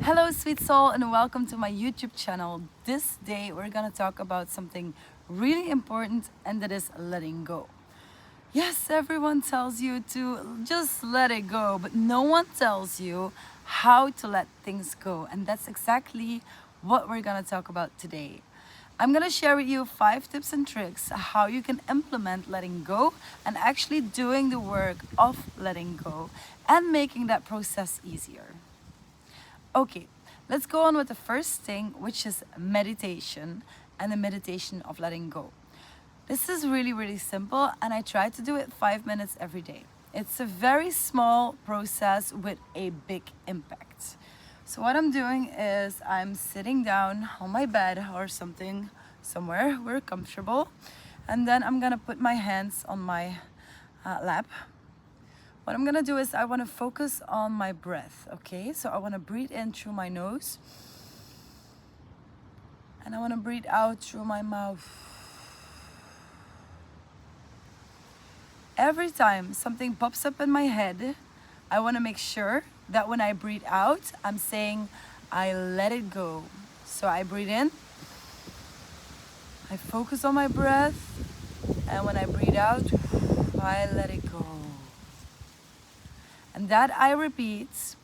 Hello, sweet soul, and welcome to my YouTube channel. This day, we're gonna talk about something really important, and that is letting go. Yes, everyone tells you to just let it go, but no one tells you how to let things go, and that's exactly what we're gonna talk about today. I'm gonna share with you 5 tips and tricks how you can implement letting go and actually doing the work of letting go and making that process easier. Okay, let's go on with the first thing, which is meditation and the meditation of letting go. This is really, really simple, and I try to do it 5 minutes every day. It's a very small process with a big impact. So, what I'm doing is I'm sitting down on my bed or something somewhere where comfortable, and then I'm gonna put my hands on my lap. What I'm gonna do is I wanna focus on my breath, okay? So I wanna breathe in through my nose and I wanna breathe out through my mouth. Every time something pops up in my head, I wanna make sure that when I breathe out, I'm saying, I let it go. So I breathe in, I focus on my breath, and when I breathe out, I let it go. And that I repeat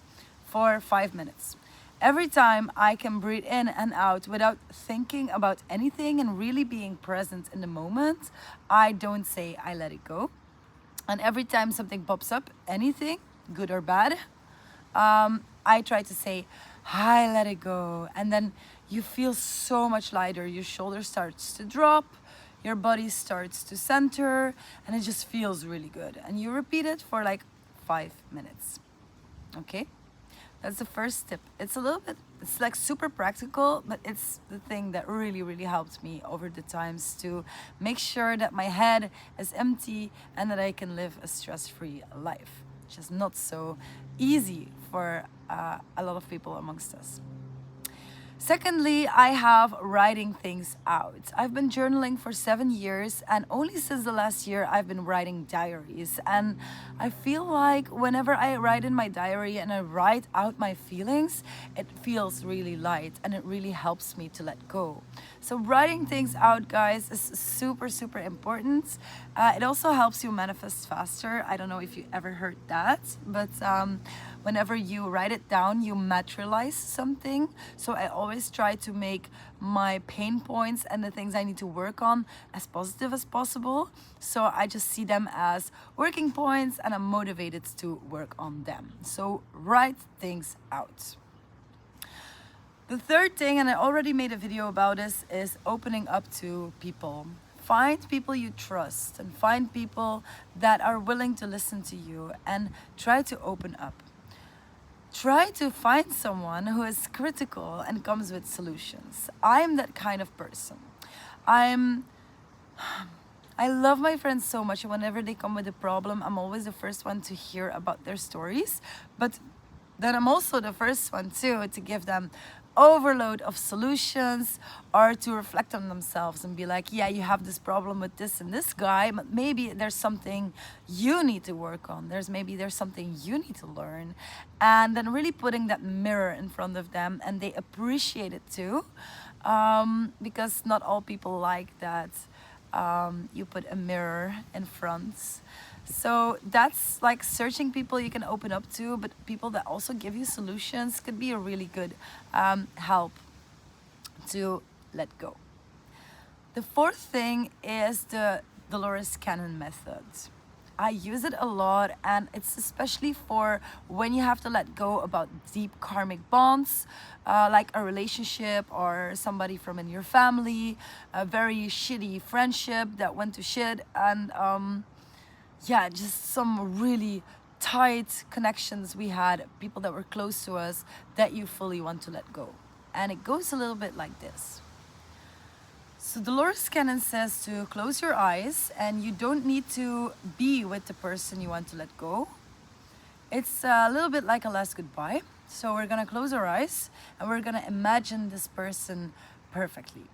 for 5 minutes. Every time I can breathe in and out without thinking about anything and really being present in the moment, I don't say I let it go. And every time something pops up, anything, good or bad, I try to say, I let it go. And then you feel so much lighter. Your shoulder starts to drop, your body starts to center, and it just feels really good. And you repeat it for like 5 minutes. Okay? That's the first tip. It's a little bit, it's like super practical, but it's the thing that really, really helped me over the times to make sure that my head is empty and that I can live a stress-free life, which is not so easy for a lot of people amongst us. Secondly, I have writing things out. I've been journaling for 7 years, and only since the last year I've been writing diaries. And I feel like whenever I write in my diary and I write out my feelings, it feels really light and it really helps me to let go. So writing things out, guys, is super, super important. It also helps you manifest faster. I don't know if you ever heard that, but whenever you write it down, you materialize something. So I always try to make my pain points and the things I need to work on as positive as possible. So I just see them as working points and I'm motivated to work on them. So write things out. The third thing, and I already made a video about this, is opening up to people. Find people you trust and find people that are willing to listen to you and try to open up. Try to find someone who is critical and comes with solutions. I'm that kind of person. I love my friends so much, and whenever they come with a problem, I'm always the first one to hear about their stories. But then I'm also the first one too to give them overload of solutions or to reflect on themselves and be like, yeah, you have this problem with this and this guy, but maybe there's something you need to work on. There's something you need to learn. And then really putting that mirror in front of them, and they appreciate it too, because not all people like that you put a mirror in front. So that's like searching people you can open up to, but people that also give you solutions could be a really good help to let go. The fourth thing is the Dolores Cannon method. I use it a lot, and it's especially for when you have to let go about deep karmic bonds, like a relationship or somebody from in your family, a very shitty friendship that went to shit, and yeah, just some really tight connections we had, people that were close to us that you fully want to let go. And it goes a little bit like this. So Dolores Cannon says to close your eyes, and you don't need to be with the person you want to let go. It's a little bit like a last goodbye. So we're gonna close our eyes and we're gonna imagine this person perfectly.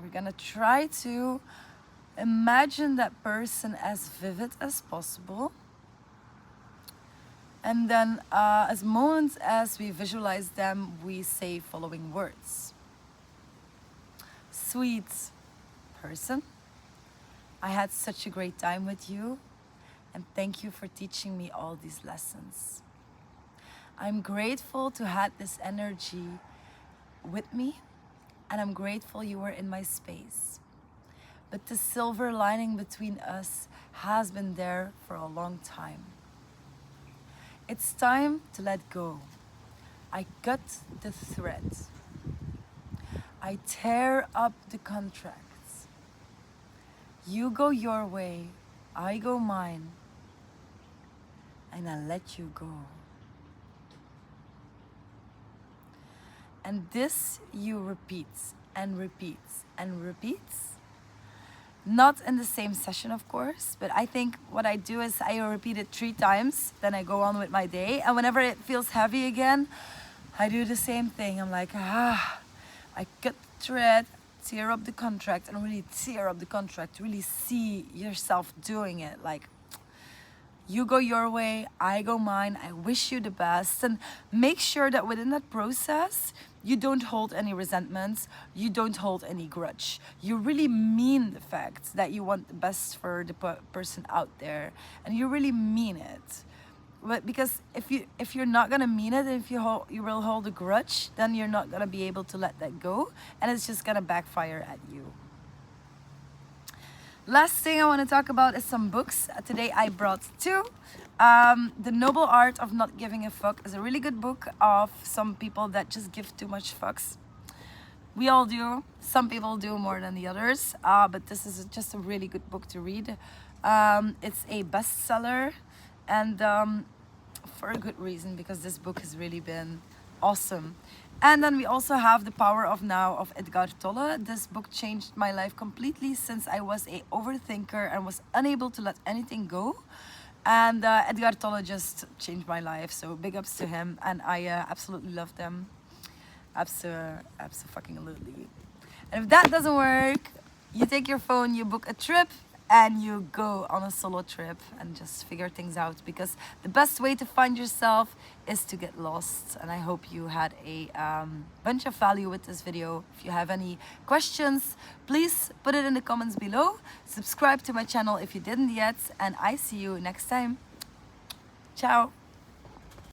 We're gonna try to imagine that person as vivid as possible. And then as moments as we visualize them, we say following words. Sweet person, I had such a great time with you, and thank you for teaching me all these lessons. I'm grateful to have this energy with me, and I'm grateful you were in my space. But the silver lining between us has been there for a long time. It's time to let go. I cut the thread. I tear up the contracts. You go your way, I go mine, and I let you go. And this you repeat and repeat and repeat. Not in the same session, of course, but I think what I do is I repeat it 3 times, then I go on with my day. And whenever it feels heavy again, I do the same thing. I'm like, I cut the thread, tear up the contract, and really tear up the contract. Really see yourself doing it. Like, you go your way, I go mine. I wish you the best. And make sure that within that process, you don't hold any resentments. You don't hold any grudge. You really mean the fact that you want the best for the person out there. And you really mean it. But because if you're not gonna mean it, if you will hold a grudge, then you're not gonna be able to let that go. And it's just gonna backfire at you. Last thing I want to talk about is some books. Today I brought 2. The Noble Art of Not Giving a Fuck is a really good book of some people that just give too much fucks. We all do. Some people do more than the others. But this is just a really good book to read. It's a bestseller, and for a good reason, because this book has really been awesome. And then we also have The Power of Now of Edgar Tolle. This book changed my life completely since I was a overthinker and was unable to let anything go. And Edgar Tolle just changed my life, so big ups to him. And I absolutely love them. Abso-fucking-lutely. And if that doesn't work, you take your phone, you book a trip, and you go on a solo trip and just figure things out, because the best way to find yourself is to get lost. And I hope you had a bunch of value with this video. If you have any questions, please put it in the comments below. Subscribe to my channel if you didn't yet, and I see you next time. Ciao.